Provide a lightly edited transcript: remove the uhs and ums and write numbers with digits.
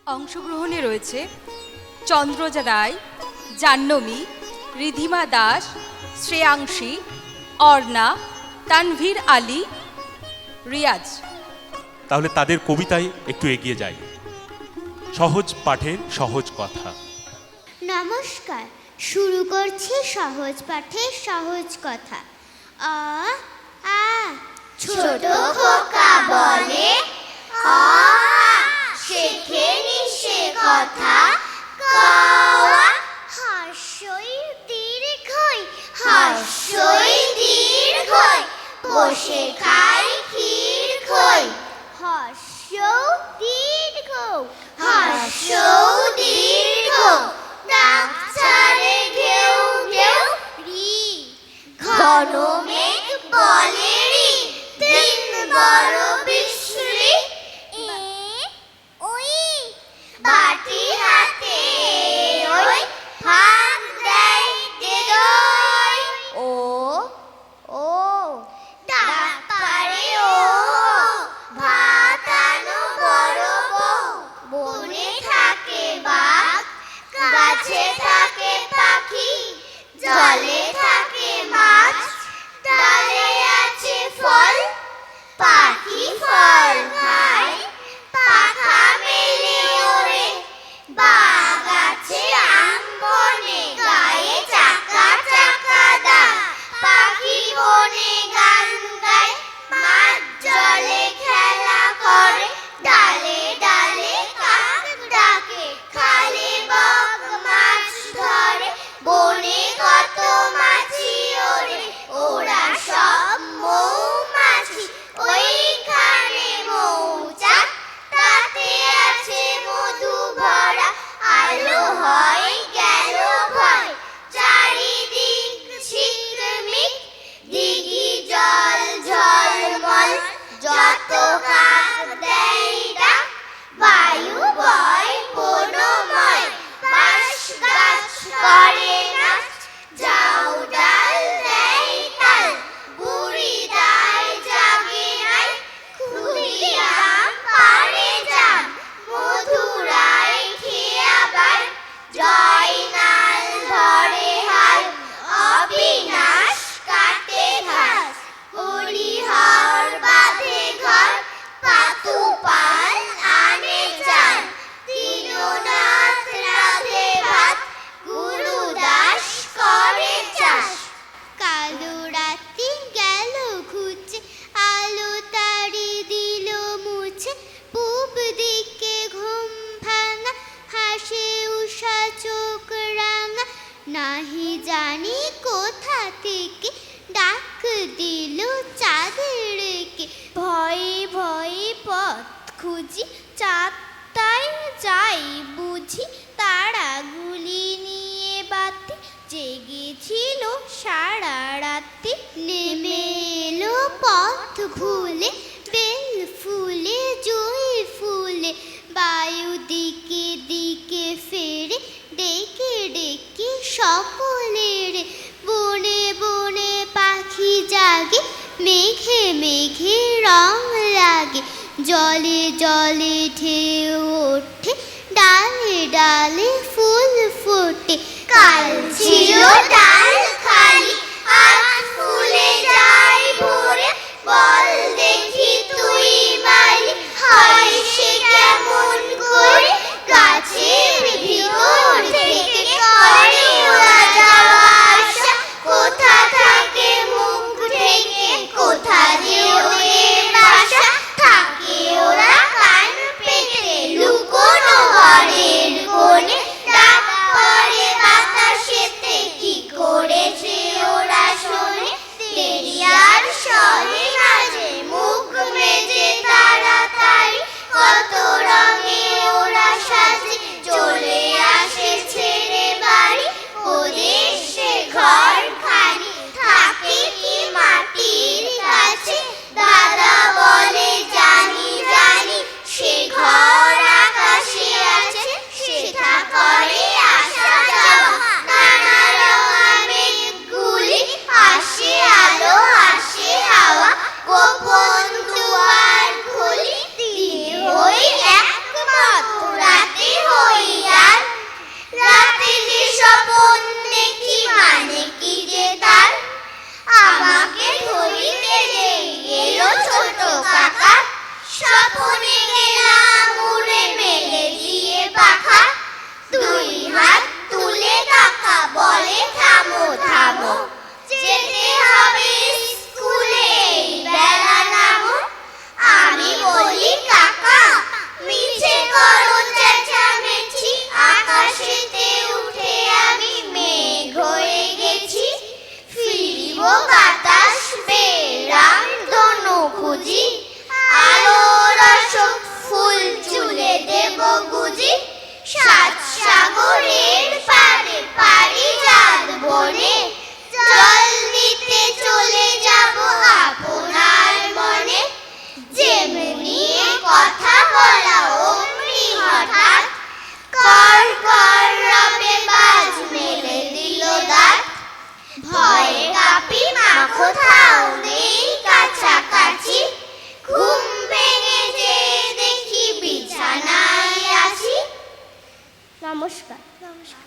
অংশগ্রহণে রয়েছে চন্দ্রজা রায়, জাহ্নবী, রিধিমা দাস, শ্রেয়াংশী, অর্ণা, তানভীর আলী, রিয়াজ। তাহলে তাদের কবিতায় একটু এগিয়ে যাই। সহজ পাঠের সহজ কথা। নমস্কার, শুরু করছি সহজ পাঠের সহজ কথা। আ আ ছোট খোকা বলে, অ শেখে নিশে কথা, ক হর্ষই দীর্ঘই, হর্ষই দীর্ঘই, বসে খাই ক্ষীর খই, হর্ষ দীর্ঘ, হর্ষ দীর্ঘ, নাক ছাড়ে ঘেউ ঘেউ, রি ঘন মেঘ বলে রি, দিন বড় বিশ্রী, এ ওই বাটি হাতে ওই ভাত দেয় দেদই, ও ও ডাক পারে ও ভাত আনো বড় বউ, বনে থাকে বাঘ, গাছে থাকে পাখি, জলে থাকে মাছ, ডালে আছে ফল, পাখি ফল খায়, পাখা মেলে ওড়ে, বাঘ আছে আম বনে, গায়ে চাকা চাকা দাগ, পাখি বনে গান গায়, মাছ জলে খেলা করে, ডালে ডালে কাক ডাকে, খালে বক মাছ ধরে, বনে কত মাছি ওড়ে, ওরা সব মৌমাছি, ওইখানে মৌচাক, তাতে আছে মধু ভরা, আলো হয় গেল ভয়, চারিদিক ঝিকমিক, দিঘি জল ঝলমল, যত কাক দেয় ডাক, বায়ু বয় বনময়, বাঁশ গাছ করে নাচ, ঝাউ ডাল দেয় তাল, বুড়ি দায় জাগে নাই, খুদিরাম পারে জাম, মধুরায় খেয়ে আবার, জয়নাল ধরে হাল, অবিনাশ কাটে ঘাস, হরিহর বাঁধে ঘর, পাতু পাল আনে চাল, দীননাথ রাধে ভাত, গুরুদাস করে চাষ। কালো রাতে গেল ঘুচে, আলো তারি দিল মুছে, পূব দিকে ঘুম ভাঙা, হাসে উষা চোখ রাঙা, নাহি জানি কোথা থেকে ডাক দিল চাঁদেরকে, ভয়ে ভয়ে পথ খুঁজি, চাঁদটায় যাই বুঝি, তারাগুলি নিয়ে বাতি, জেগেছিল সারা রাতে, নেমে এলো পথ ভুলে, বেল ফুলে জুঁই ফুলে, বায়ু দিকে দিকে ফেরে, ডেকে ডেকে সকলের, বনে বনে পাখি জাগে, মেঘে মেঘে রং লাগে, জলে জলে ঢেউ ওঠে, ডালে ডালে ফুল ফোটে, কাল ছিল ডাল খালি, আজ ফুলে যায় ভরে, বল দেখি তুই মালি, হয় সে কেমন করে, গাছের ভিতর থেকে করে ওরা যাওয়া আসা, কোথা থাকে মুখ ঢেকে, কোথা যে ওদের বাসা, থাকে ওরা কান পেতে লুকোনো ঘরের কোণে, ডাক পড়ে বাতাসেতে, কি করেছে ওরা শোনে, দেরি আর সহে মাঝে মুখ কোথাও নেই কাছাকাছি, ঘুম ভেঙে যে দেখি বিছানায় আছি। নমস্কার। নমস্কার।